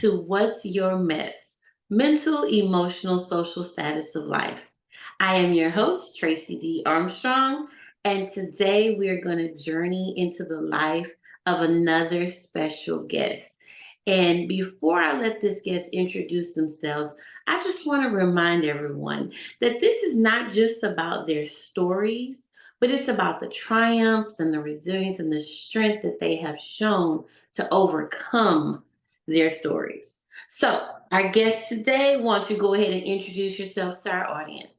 to What's Your Mess? Mental, Emotional, Social Status of Life. I am your host, Tracey D. Armstrong, and today we are going to journey into the life of another special guest. And before I let this guest introduce themselves, I just want to remind everyone that this is not just about their stories, but it's about the triumphs and the resilience and the strength that they have shown to overcome their stories. So, our guest today, why don't you go ahead and introduce yourself to our audience?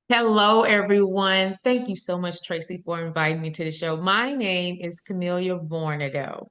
Hello, everyone. Thank you so much, Tracey, for inviting me to the show. My name is Camellia Varnado.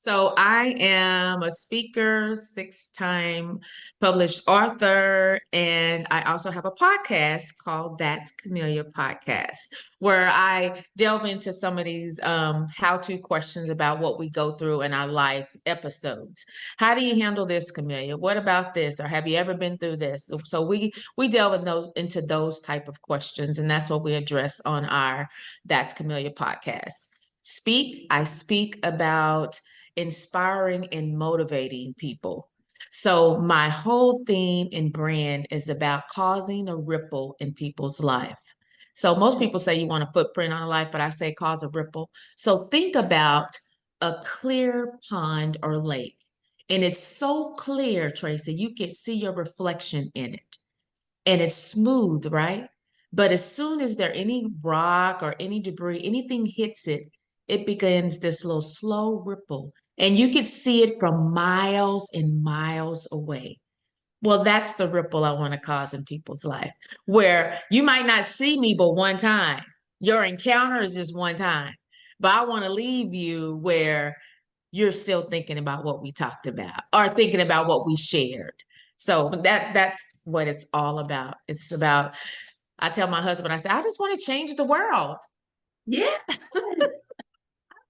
So I am a speaker, six-time published author, and I also have a podcast called That's Camellia Podcast, where I delve into some of these how-to questions about what we go through in our life episodes. How do you handle this, Camellia? What about this? Or have you ever been through this? So we delve into those type of questions, and that's what we address on our That's Camellia podcast. I speak about inspiring and motivating people. So my whole theme and brand is about causing a ripple in people's life. So most people say you want a footprint on a life, but I say cause a ripple. So think about a clear pond or lake. And it's so clear, Tracey, you can see your reflection in it. And it's smooth, right? But as soon as there any rock or any debris, anything hits it, it begins this little slow ripple. And you can see it from miles and miles away. Well, that's the ripple I want to cause in people's life, where you might not see me but one time. Your encounter is just one time. But I want to leave you where you're still thinking about what we talked about or thinking about what we shared. So that's what it's all about. It's about, I tell my husband, I say, I just want to change the world. Yeah.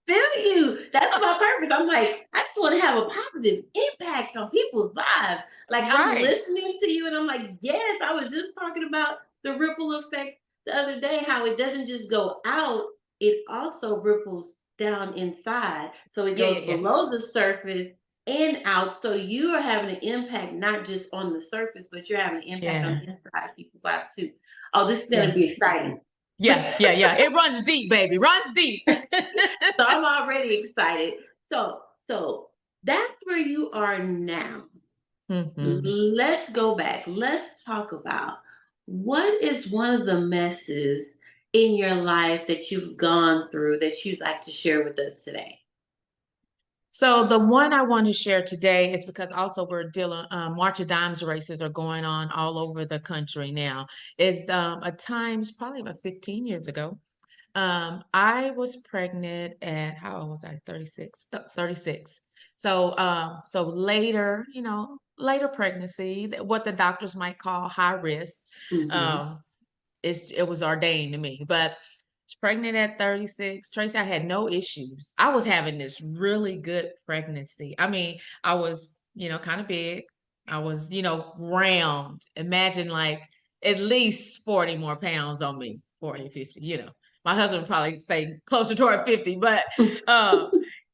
Feel you. That's my purpose. I'm like, I just want to have a positive impact on people's lives. Like I'm Right. listening to you and I'm like, yes, I was just talking about the ripple effect the other day, how it doesn't just go out, it also ripples down inside. So it goes Yeah. below the surface and out. So you are having an impact not just on the surface, but you're having an impact on Yeah. the inside of people's lives too. Oh, this is Yeah. gonna be exciting. Yeah. It runs deep, baby. Runs deep. So I'm already excited. So that's where you are now. Mhm. Let's go back. Let's talk about what is one of the messes in your life that you've gone through that you'd like to share with us today. So the one I want to share today is because also we're dealing, March of Dimes races are going on all over the country now. Is at times, probably about 15 years ago, I was pregnant at, how old was I? 36, 36. So later, later pregnancy, what the doctors might call high risk, Mm-hmm. um, it was ordained to me. But pregnant at 36, Tracey, I had no issues. I was having this really good pregnancy. I mean, I was, kind of big. I was, round. Imagine like at least 40 more pounds on me, 40, 50, My husband would probably say closer toward 50, but uh,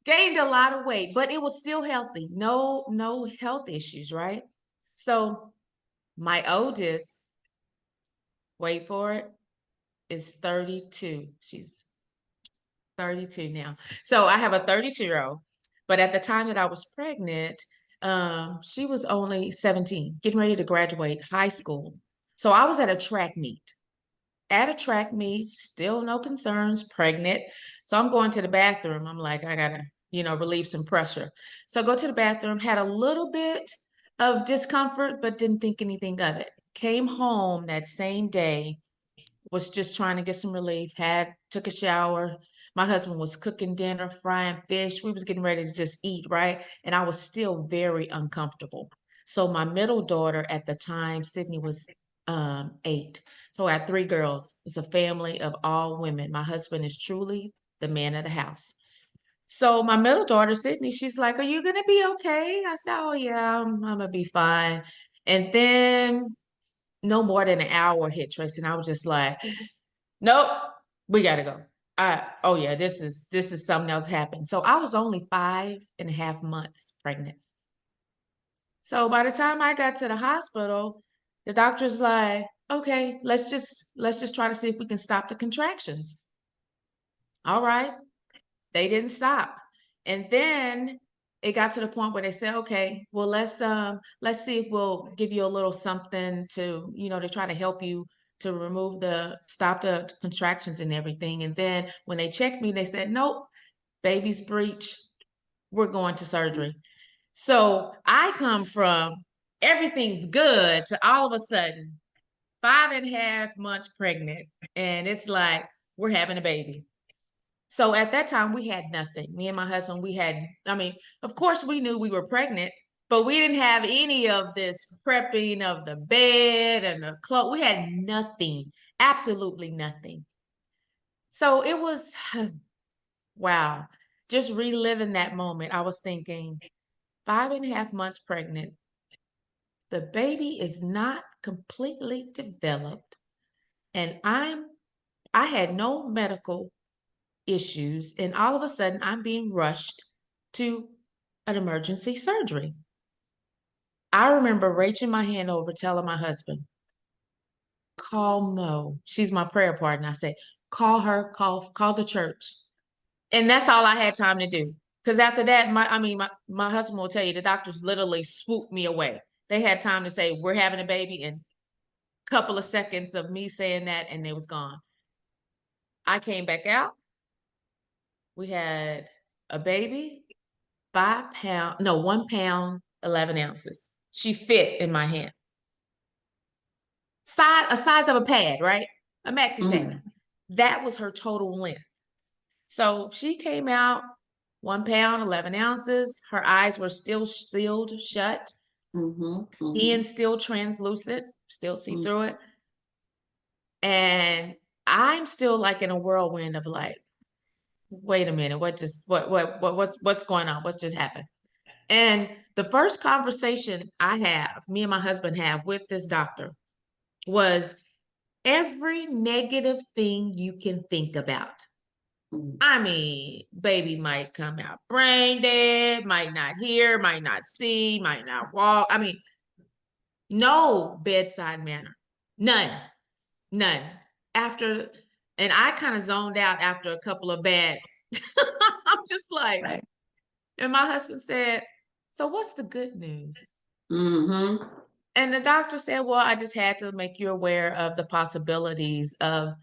gained a lot of weight, but it was still healthy. No health issues, right? So my oldest, wait for it, is 32. She's 32 now. So I have a 32-year-old, but at the time that I was pregnant, she was only 17, getting ready to graduate high school. So I was at a track meet. At a track meet, still no concerns, pregnant. So I'm going to the bathroom. I'm like, I gotta, relieve some pressure. So I go to the bathroom, had a little bit of discomfort, but didn't think anything of it. Came home that same day, was just trying to get some relief, took a shower. My husband was cooking dinner, frying fish. We was getting ready to just eat, right? And I was still very uncomfortable. So my middle daughter at the time, Sydney, was 8. So I had 3 girls. It's a family of all women. My husband is truly the man of the house. So my middle daughter, Sydney, she's like, "Are you gonna be okay?" I said, "Oh yeah, I'm gonna be fine." And then no more than an hour hit, Tracy, and I was just like, nope, we gotta go. Oh yeah, this is something else happened. So I was only 5.5 months pregnant. So by the time I got to the hospital, the doctor's like, okay, let's just try to see if we can stop the contractions. All right. They didn't stop. And then it got to the point where they said, okay, well, let's see if we'll give you a little something to, to try to help you to stop the contractions and everything. And then when they checked me, they said, nope, baby's breech, we're going to surgery. So I come from everything's good to all of a sudden 5.5 months pregnant, and it's like we're having a baby. So at that time, we had nothing. Me and my husband, I mean, of course, we knew we were pregnant, but we didn't have any of this prepping of the bed and the clothes. We had nothing, absolutely nothing. So it was, wow, just reliving that moment. I was thinking, 5.5 months pregnant, the baby is not completely developed, and I had no medical issues, and all of a sudden I'm being rushed to an emergency surgery. I remember reaching my hand over, telling my husband, call Mo. She's my prayer partner. I said, call her, call the church. And that's all I had time to do. Because after that, my husband will tell you the doctors literally swooped me away. They had time to say, we're having a baby, and a couple of seconds of me saying that, and they was gone. I came back out. We had a baby, 5 pound, no, 1 pound, 11 ounces. She fit in my hand. Size of a pad, right? A maxi pad. That was her total length. So she came out 1 pound, 11 ounces. Her eyes were still sealed shut. Skin still translucent, still see through it. And I'm still like in a whirlwind of like, wait a minute, what's going on? What's just happened? And the first conversation me and my husband have with this doctor was every negative thing you can think about. I mean, baby might come out brain dead, might not hear, might not see, might not walk. I mean, no bedside manner. None. And I kind of zoned out after a couple of bad. I'm just like, right. And my husband said, so what's the good news? And the doctor said, well, I just had to make you aware of the possibilities of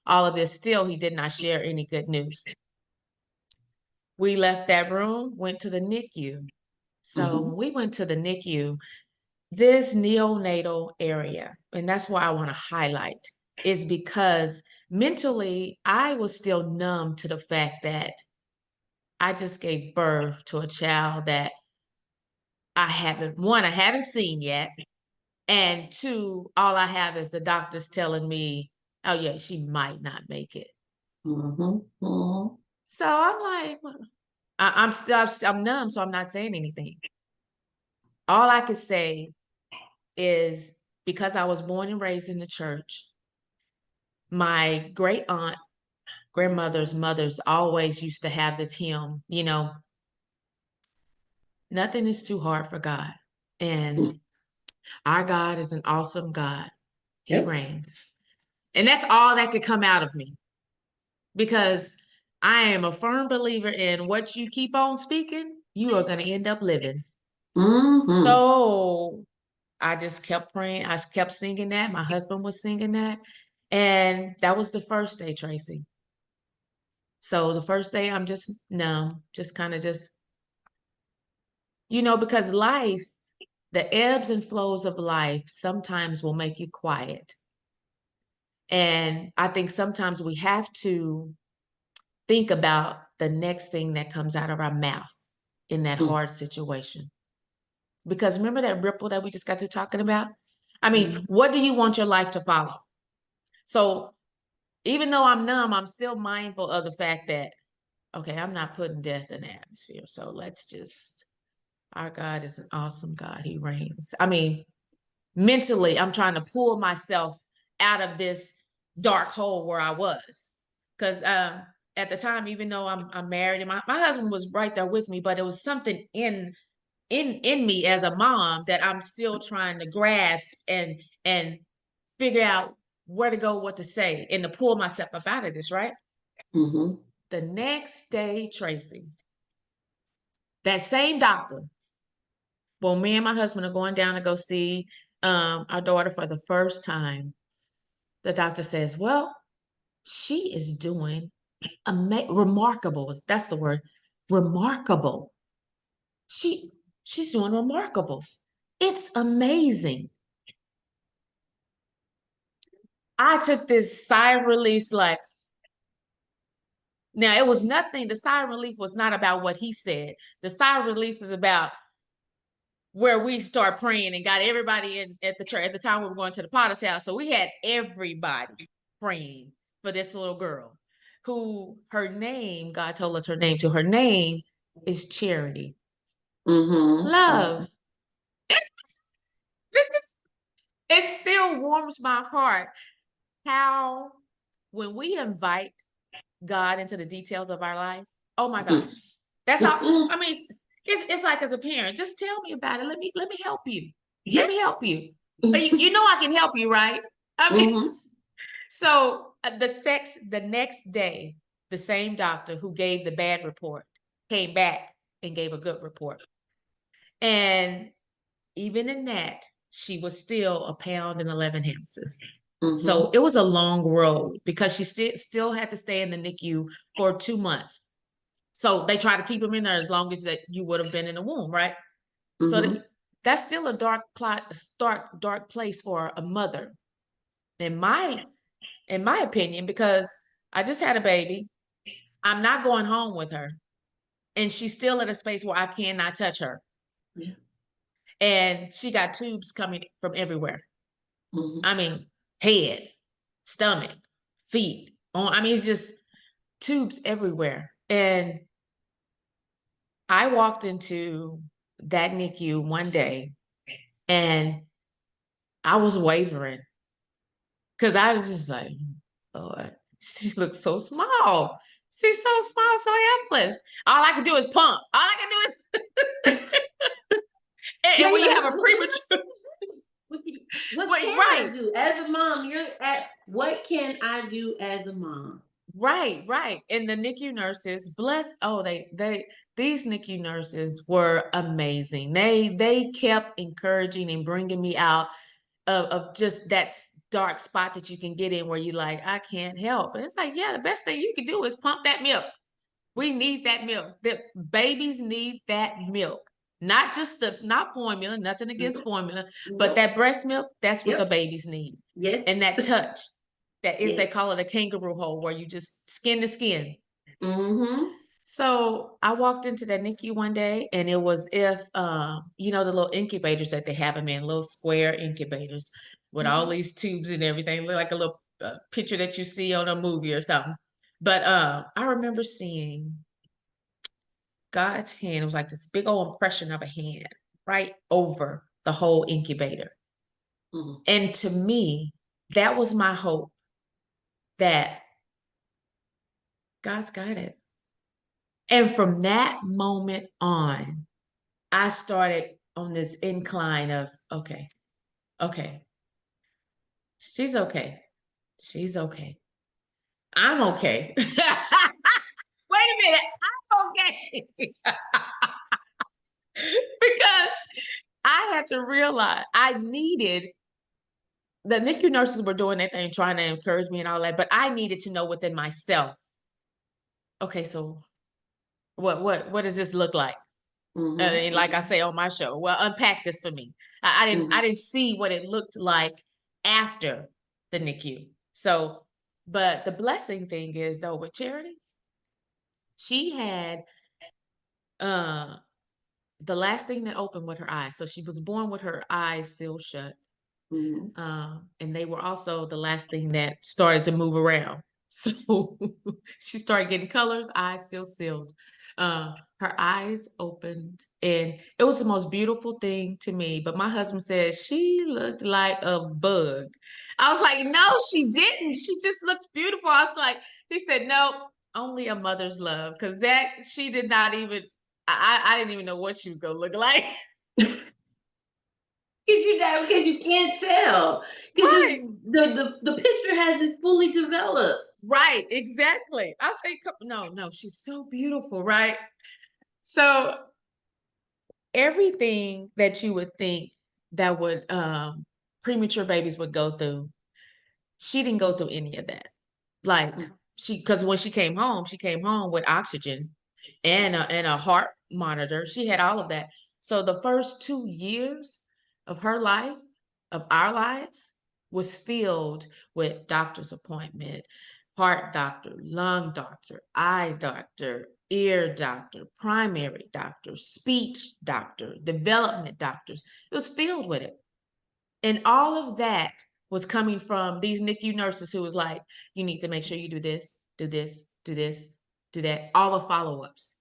all of this. Still, he did not share any good news. We left that room, went to the NICU. So when we went to the NICU, this neonatal area, and that's why I want to highlight, is because mentally, I was still numb to the fact that I just gave birth to a child that I haven't seen yet. And two, all I have is the doctors telling me, oh yeah, she might not make it. So I'm like, I'm numb, so I'm not saying anything. All I could say is because I was born and raised in the church, my great aunt, grandmother's mothers always used to have this hymn, nothing is too hard for God. And our God is an awesome God. He reigns. And that's all that could come out of me, because I am a firm believer in what you keep on speaking, you are going to end up living. So I just kept praying. I kept singing that. My husband was singing that. And that was the first day, Tracey. So the first day I'm just numb, just kind of because life, the ebbs and flows of life sometimes will make you quiet. And I think sometimes we have to think about the next thing that comes out of our mouth in that hard situation. Because remember that ripple that we just got through talking about? I mean, what do you want your life to follow? So even though I'm numb, I'm still mindful of the fact that, okay, I'm not putting death in the atmosphere. So our God is an awesome God. He reigns. I mean, mentally, I'm trying to pull myself out of this dark hole where I was. Because at the time, even though I'm married, and my husband was right there with me, but it was something in in me as a mom that I'm still trying to grasp and figure out where to go, what to say, and to pull myself up out of this, right? Mm-hmm. The next day, Tracey, that same doctor, well, me and my husband are going down to go see our daughter for the first time. The doctor says, well, she is doing remarkable. That's the word, remarkable. She's doing remarkable. It's amazing. I took this sigh of release, like, now it was nothing. The sigh of relief was not about what he said. The sigh of release is about where we start praying and got everybody in at the church. At the time we were going to the Potter's house, so we had everybody praying for this little girl, who her name, God told us her name too. Her name is Charity. Mm-hmm. Love. It still warms my heart how when we invite God into the details of our life, oh my gosh, that's all. Mm-hmm. I mean, it's like as a parent, just tell me about it. Let me help you. Let Yeah. me help you. You know I can help you, right? I mean, Mm-hmm. so the next day, the same doctor who gave the bad report came back and gave a good report, and even in that, she was still a pound and 11 ounces. So it was a long road because she still had to stay in the NICU for 2 months. So they try to keep him in there as long as that you would have been in the womb, right? So Mm-hmm. that's still a dark place for a mother, in my opinion, because I just had a baby. I'm not going home with her, and she's still at a space where I cannot touch her. Yeah. And she got tubes coming from everywhere. Mm-hmm. I mean, head, stomach, feet. I mean, it's just tubes everywhere. And I walked into that NICU one day and I was wavering because I was just like, Lord, she looks so small. She's so small, so helpless. All I can do is pump. All I can do is, and Yeah, when yeah. you have a premature, What wait, can I right, do as a mom? You're at what can I do as a mom? right. And the NICU nurses, bless, oh, these NICU nurses were amazing. They kept encouraging and bringing me out of just that dark spot that you can get in where you like, I can't help. And it's like, yeah, the best thing you can do is pump that milk. We need that milk. The babies need that milk. Not just not formula, nothing against formula, but Nope. that breast milk, that's what the Yep. babies need. Yes. And that touch, that is, they Yes. call it a kangaroo hole, where you just skin to skin. Mm-hmm. So I walked into that NICU one day, and it was if you know the little incubators that they have them in, little square incubators with all these tubes and everything, look like a little picture that you see on a movie or something. But I remember seeing God's hand. It was like this big old impression of a hand right over the whole incubator. Mm-hmm. And to me, that was my hope that God's got it. And from that moment on, I started on this incline of, okay, she's okay. She's okay. I'm okay. Wait a minute. I'm okay. Because I had to realize the NICU nurses were doing their thing, trying to encourage me and all that, but I needed to know within myself, okay, so what does this look like? And like I say on my show, well, unpack this for me. I didn't see what it looked like after the NICU. So, but the blessing thing is though with Charity, she had uh the last thing that opened with her eyes. So she was born with her eyes still shut. Mm-hmm. And they were also the last thing that started to move around. So she started getting colors, eyes still sealed. Her eyes opened, and it was the most beautiful thing to me. But my husband said she looked like a bug. I was like, no, she didn't. She just looks beautiful. I was like, he said, no, only a mother's love, because that she did not even. I didn't even know what she was gonna look like. Because you can't tell. Because Right. the picture hasn't fully developed. Right, exactly. I say, no, no, she's so beautiful, right? So everything that you would think that would premature babies would go through, she didn't go through any of that. Like because when she came home with oxygen and a heart monitor. She had all of that. So the first 2 years of her life, of our lives, was filled with doctor's appointment, heart doctor, lung doctor, eye doctor, ear doctor, primary doctor, speech doctor, development doctors. It was filled with it. And all of that was coming from these NICU nurses who was like, you need to make sure you do this, do this, do this, do that, all the follow-ups.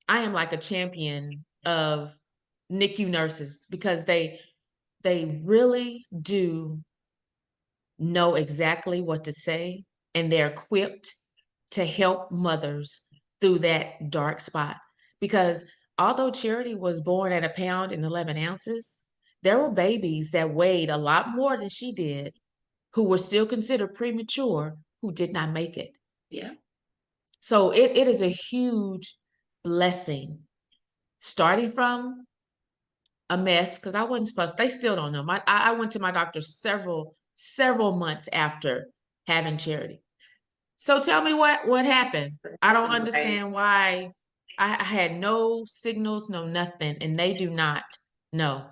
I am like a champion of NICU nurses because they really do know exactly what to say, and they're equipped to help mothers through that dark spot. Because although Charity was born at 1 pound and 11 ounces, there were babies that weighed a lot more than she did who were still considered premature who did not make it. Yeah. So it is a huge blessing starting from M.E.S. because I wasn't supposed, they still don't know. I went to my doctor several months after having Charity. So tell me what happened. I don't Right. understand why I had no signals, no nothing, and they do not know.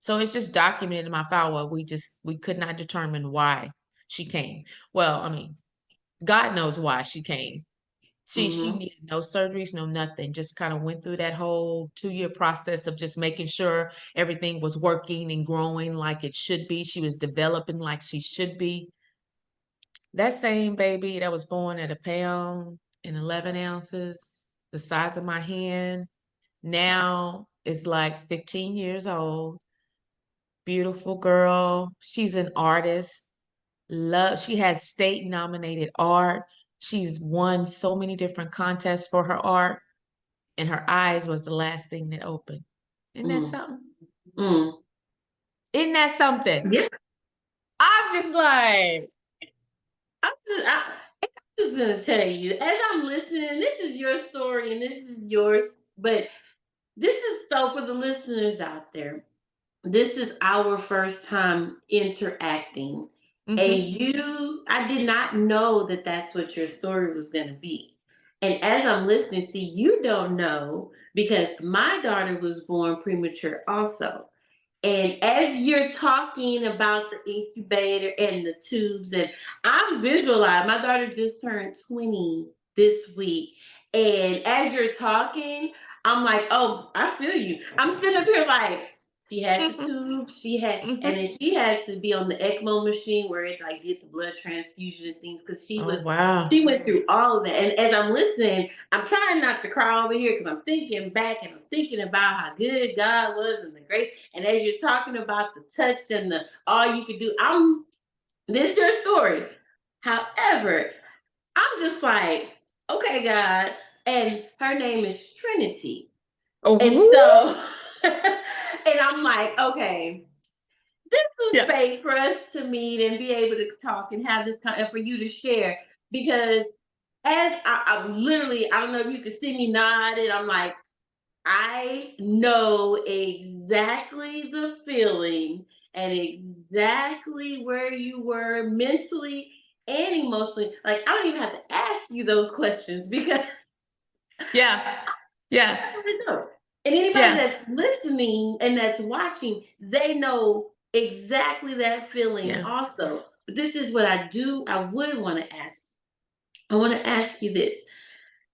So it's just documented in my file where we could not determine why she came. Well, I mean, God knows why she came. She Mm-hmm. needed no surgeries, no nothing. Just kind of went through that whole 2 year process of just making sure everything was working and growing like it should be. She was developing like she should be. That same baby that was born at 1 pound and 11 ounces, the size of my hand, now is like 15 years old. Beautiful girl. She's an artist. She has state nominated art. She's won so many different contests for her art, and her eyes was the last thing that opened. Isn't that Mm. something? Mm. Isn't that something? Yeah. I'm just like, I'm just gonna tell you, as I'm listening, this is your story and this is yours, but this is so for the listeners out there. This is our first time interacting. And mm-hmm. I did not know that that's what your story was going to be. And as I'm listening, see, you don't know because my daughter was born premature also. And as you're talking about the incubator and the tubes, and I'm visualizing, my daughter just turned 20 this week. And as you're talking, I'm like, oh, I feel you. I'm sitting up here like, she had the Mm-hmm. tube, and Mm-hmm. then she had to be on the ECMO machine where it like did the blood transfusion and things because Oh wow. she went through all of that. And as I'm listening, I'm trying not to cry over here because I'm thinking back and I'm thinking about how good God was and the grace. And as you're talking about the touch and the all you could do, this is your story. However, I'm just like, okay, God, and her name is Trinity. And Oh so and I'm like, okay, this is yeah. space for us to meet and be able to talk and have this and for you to share because I'm literally, I don't know if you can see me nodding. I'm like, I know exactly the feeling and exactly where you were mentally and emotionally. Like, I don't even have to ask you those questions because Yeah. Yeah. I already know. And anybody Yeah. that's listening and that's watching, they know exactly that feeling Yeah. also. But this is what I would want to ask. I want to ask you this.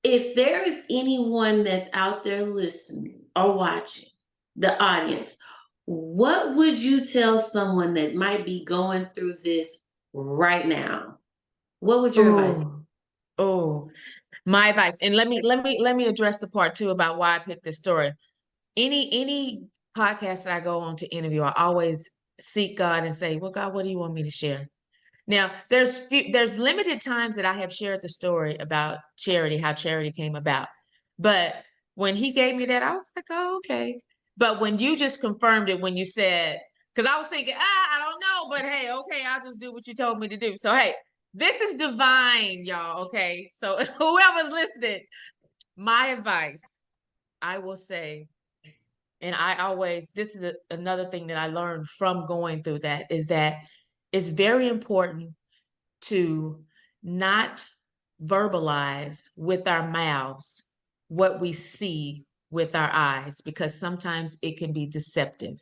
If there is anyone that's out there listening or watching, the audience, what would you tell someone that might be going through this right now? What would your advice be? Oh. Oh. My advice. And let me address the part too about why I picked this story. Any podcast that I go on to interview, I always seek God and say, well, God, what do you want me to share? Now, there's limited times that I have shared the story about Charity, how Charity came about. But when he gave me that, I was like, oh, okay. But when you just confirmed it, when you said, because I was thinking, I don't know, but hey, okay, I'll just do what you told me to do. So, hey, this is divine, y'all. Okay. So, whoever's listening, my advice, I will say, and I always, this is another thing that I learned from going through that, is that it's very important to not verbalize with our mouths what we see with our eyes, because sometimes it can be deceptive.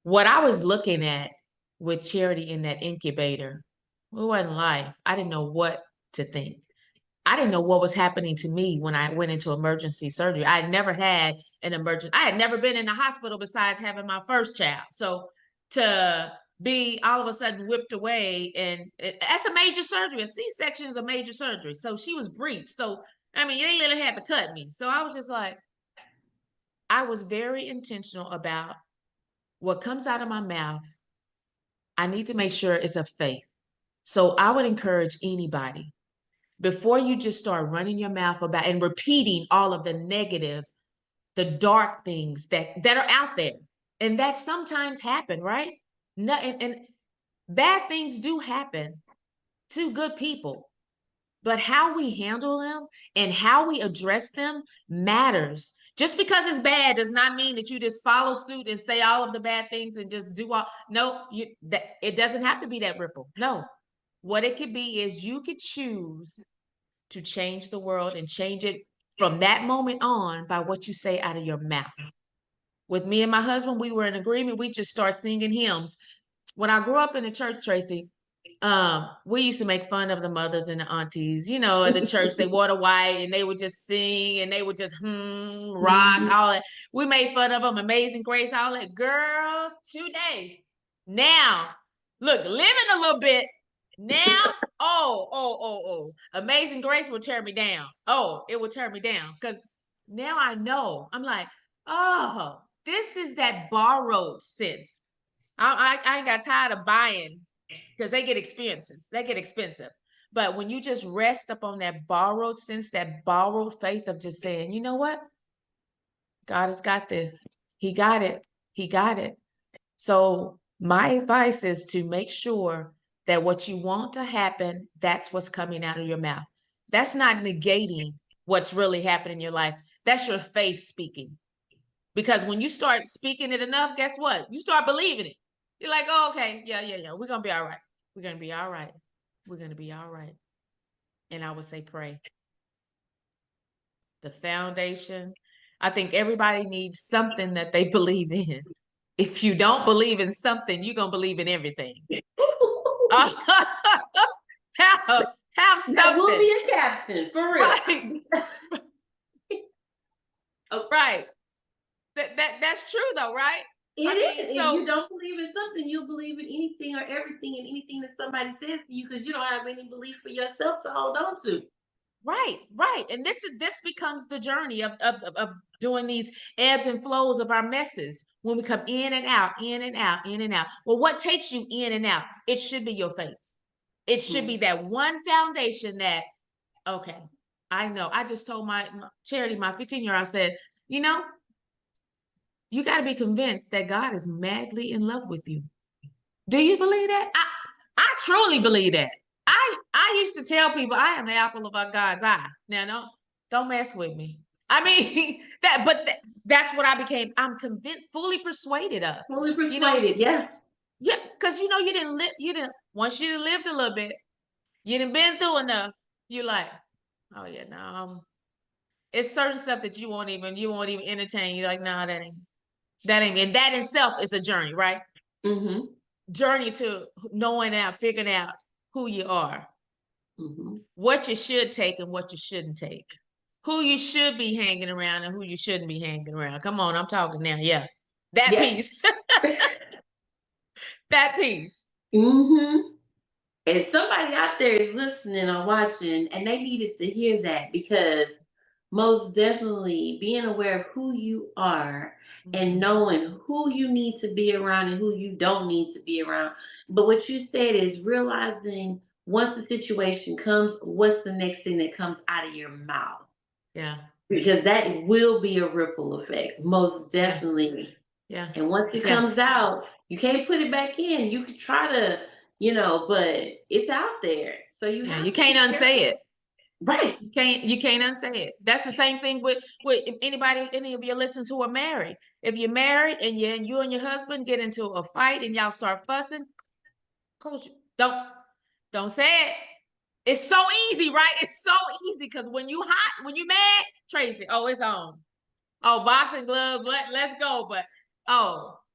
What I was looking at with Charity in that incubator, it wasn't life. I didn't know what to think. I didn't know what was happening to me when I went into emergency surgery. I had never had an emergency. I had never been in the hospital besides having my first child. So to be all of a sudden whipped away, and that's a major surgery. A C-section is a major surgery. So she was breached. So, I mean, they literally had to cut me. So I was just like, I was very intentional about what comes out of my mouth. I need to make sure it's of faith. So I would encourage anybody, before you just start running your mouth about and repeating all of the negative, the dark things that are out there, and that sometimes happen, right? No, and bad things do happen to good people, but how we handle them and how we address them matters. Just because it's bad does not mean that you just follow suit and say all of the bad things and just do all. No, it doesn't have to be that ripple. No, what it could be is you could choose to change the world and change it from that moment on by what you say out of your mouth. With me and my husband, we were in agreement. We just start singing hymns. When I grew up in the church, Tracey, we used to make fun of the mothers and the aunties, at the church. They wore the white and they would just sing and they would just rock, all that. We made fun of them, Amazing Grace, all that. Girl, today, now, look, living a little bit. Now, oh, Amazing Grace will tear me down. Oh, it will tear me down. Because now I know. I'm like, oh, this is that borrowed sense. I ain't got tired of buying, because they get expenses. They get expensive. But when you just rest up on that borrowed sense, that borrowed faith of just saying, you know what? God has got this. He got it. He got it. So my advice is to make sure that what you want to happen, that's what's coming out of your mouth. That's not negating what's really happening in your life. That's your faith speaking. Because when you start speaking it enough, guess what? You start believing it. You're like, oh, okay, yeah. We're going to be all right. We're going to be all right. We're going to be all right. And I would say pray. The foundation. I think everybody needs something that they believe in. If you don't believe in something, you're going to believe in everything. have something. That will be a caption, for real. Right. Right. That's true though, right? If you don't believe in something, you'll believe in anything or everything and anything that somebody says to you, because you don't have any belief for yourself to hold on to. Right. And this becomes the journey of doing these ebbs and flows of our messes, when we come in and out, in and out, in and out. Well, what takes you in and out? It should be your faith. It should be that one foundation that, okay, I know. I just told my Charity, my 15-year-old, I said, you got to be convinced that God is madly in love with you. Do you believe that? I truly believe that. I used to tell people I am the apple of God's eye. Now, don't mess with me. I mean, that's what I became. I'm convinced, fully persuaded of. Fully persuaded, yeah. Yeah, because you didn't once you lived a little bit, you didn't been through enough. You're like, oh yeah, no. It's certain stuff that you won't even entertain. You're like, no, that ain't, and that in itself is a journey, right? Mm-hmm. Journey to figuring out who you are, what you should take and what you shouldn't take, who you should be hanging around and who you shouldn't be hanging around. Come on, I'm talking now. Yeah, that piece. That piece. And somebody out there is listening or watching, and they needed to hear that, because most definitely being aware of who you are and knowing who you need to be around and who you don't need to be around. But what you said is realizing, once the situation comes, what's the next thing that comes out of your mouth? Yeah. because that will be a ripple effect, most Yeah. definitely. Yeah. And once it Yeah. comes out, you can't put it back in. You could try to, but it's out there. So you Yeah. have You to can't be unsay careful. it. Right. You can't unsay it. That's the same thing with any of your listeners who are married. If you're married and you and your husband get into a fight and y'all start fussing, coach, don't say it. It's so easy, right? It's so easy because when you hot, when you mad, Tracy, oh, it's on. Oh, boxing gloves, let's go. But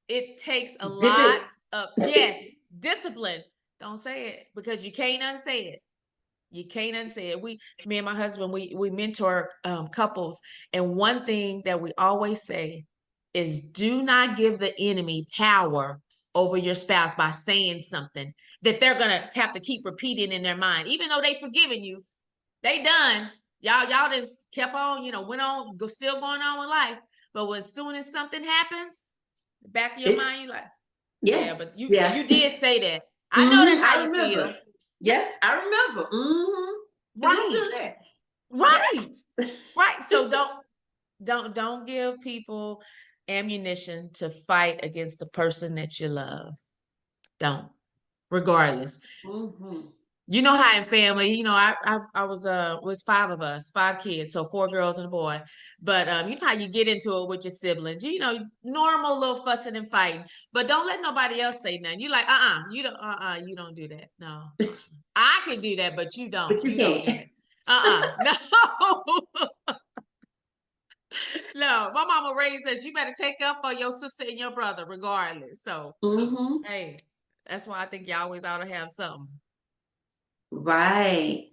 it takes a Dip lot it. of, yes, discipline. Don't say it because you can't unsay it. You can't unsay it. Me and my husband, we mentor couples, and one thing that we always say is, do not give the enemy power over your spouse by saying something that they're gonna have to keep repeating in their mind, even though they've forgiven you. They done. Y'all just kept on, went on, still going on with life. But as soon as something happens, the back of your It's mind, you like, yeah. yeah, but you Yeah. you did say that. I know that's how I you remember. feel. Yeah, Yeah, I remember. Because it's right, still there. right, right. So don't give people ammunition to fight against the person that you love. Don't, regardless. hmm You know how in family, I was five of us, five kids, so four girls and a boy. But you know how you get into it with your siblings, normal little fussing and fighting. But don't let nobody else say nothing. You like, you don't do that. No. I can do that, but you don't. But you You don't do can't. that. No. No. My mama raised us. You better take up for your sister and your brother, regardless. So hmm hey, that's why I think you always ought to have something. Right.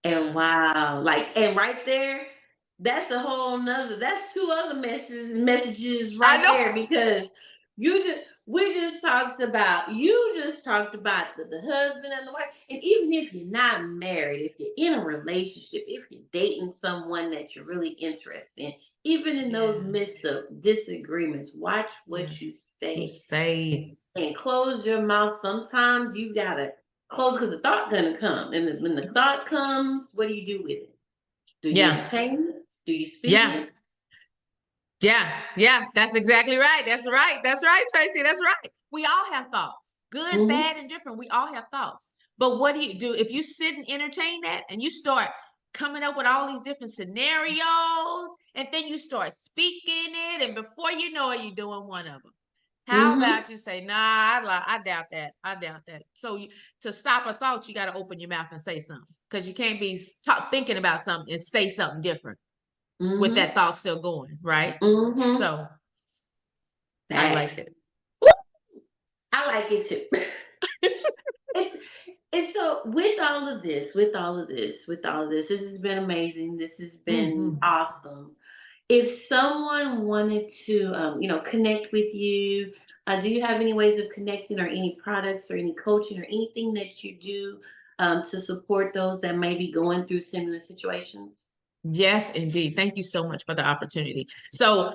And Yeah. wow. And right there, that's two other messages I right know. there because you just talked about the husband and the wife. And even if you're not married, if you're in a relationship, if you're dating someone that you're really interested in, even in those Yeah. midst of disagreements, watch Yeah. what you You say say, and close your mouth. Sometimes you gotta close because the thought gonna come, and when the thought comes, what do you do with it? Do you yeah, entertain it? Do you speak yeah, it? yeah, yeah. That's exactly right. That's right. That's right, Tracy. That's right. We all have thoughts, good, hmm bad, and different. We all have thoughts. But what do you do if you sit and entertain that and you start coming up with all these different scenarios and then you start speaking it, and before you know it, you're doing one of them. How hmm about you say, nah, I doubt that. I doubt that. So to stop a thought, you got to open your mouth and say something, because you can't be thinking about something and say something different with hmm that thought still going, right? hmm So I like Facts. it. I like it too. and, and so this has been amazing. This has been Hmm. awesome. If someone wanted to, connect with you, do you have any ways of connecting, or any products, or any coaching, or anything that you do to support those that may be going through similar situations? Yes, indeed. Thank you so much for the opportunity. So,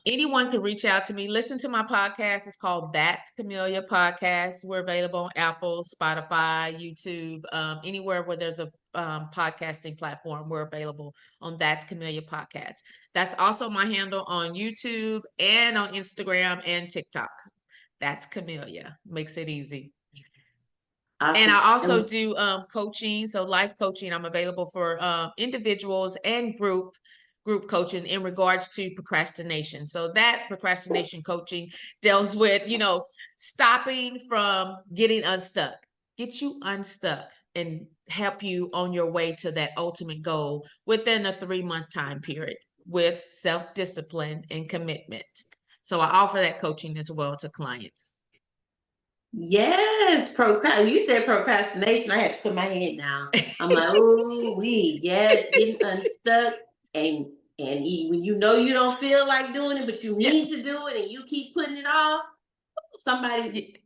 anyone can reach out to me. Listen to my podcast. It's called That's Camellia Podcast. We're available on Apple, Spotify, YouTube, anywhere where there's a podcasting platform. We're available on That's Camellia Podcast. That's also my handle on YouTube and on Instagram and TikTok. That's Camellia. Makes it easy. And Awesome. I also And do coaching, so life coaching. I'm available for individuals and group coaching in regards to procrastination. So that procrastination coaching deals with, stopping from getting unstuck, get you unstuck and help you on your way to that ultimate goal within a 3-month time period with self-discipline and commitment. So I offer that coaching as well to clients. yes, you said procrastination. I had to put my head down. I'm like, oh, yes, getting unstuck, and when you know you don't feel like doing it, but you Yeah, need to do it, and you keep putting it off. Somebody, yeah,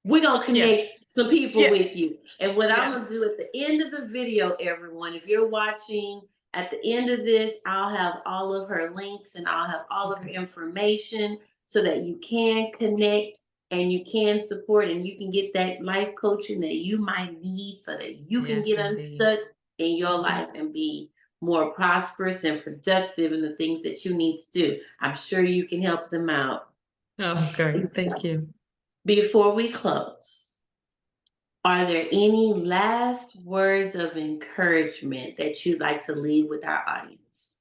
we're gonna yeah, connect some people yeah, with you. And what I'm yeah. gonna do at the end of the video, everyone, if you're watching, at the end of this, I'll have all of her links, and I'll have all of her Okay. information so that you can connect and you can support, and you can get that life coaching that you might need so that you can Yes, get indeed. unstuck in your Hmm. life and be more prosperous and productive in the things that you need to do. I'm sure you can help them out. Oh, great. Thank you. Before we close, are there any last words of encouragement that you'd like to leave with our audience?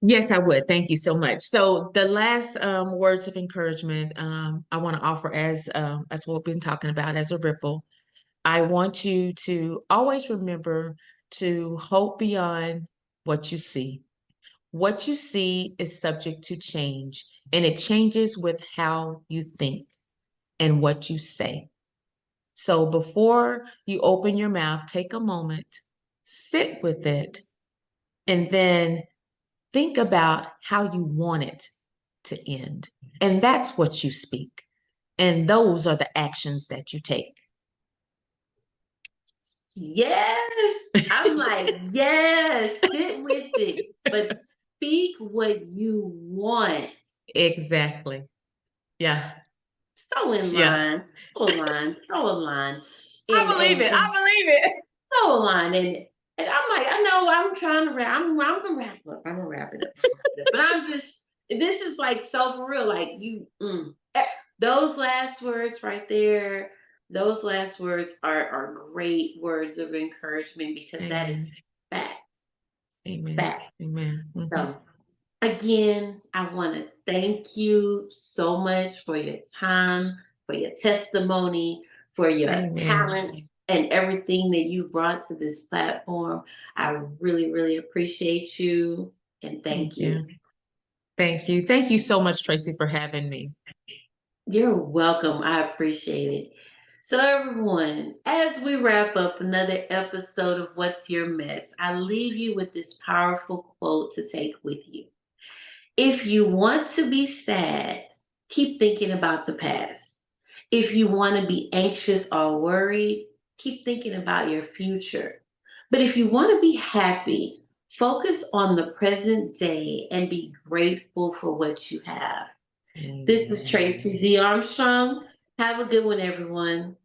Yes, I would. Thank you so much. So the last words of encouragement I want to offer as what we've been talking about as a ripple. I want you to always remember to hope beyond what you see. What you see is subject to change, and it changes with how you think and what you say. So before you open your mouth, take a moment, sit with it, and then think about how you want it to end. And that's what you speak. And those are the actions that you take. Yes. I'm like, yes, sit with it, but speak what you want. Exactly. Yeah. So in Yeah. line, so aligned, so aligned. I And believe it. I believe it. so aligned. And I'm like, I know I'm trying to wrap. I'm gonna wrap up. I'm gonna wrap it up. But I'm just this is like so for real. Like those last words right there, those last words are great words of encouragement because that Amen. is fact. Amen. Fact. Amen. Mhm. So again, I want to thank you so much for your time, for your testimony, for your Amen. talents, and everything that you brought to this platform. I really, really appreciate you and thank Thank you. you. Thank you. Thank you so much, Tracey, for having me. You're welcome. I appreciate it. So, everyone, as we wrap up another episode of What's Your Mess, I leave you with this powerful quote to take with you. If you want to be sad, keep thinking about the past. If you want to be anxious or worried, keep thinking about your future. But if you want to be happy, focus on the present day and be grateful for what you have. This is Amen. Tracey D. Armstrong. Have a good one, everyone.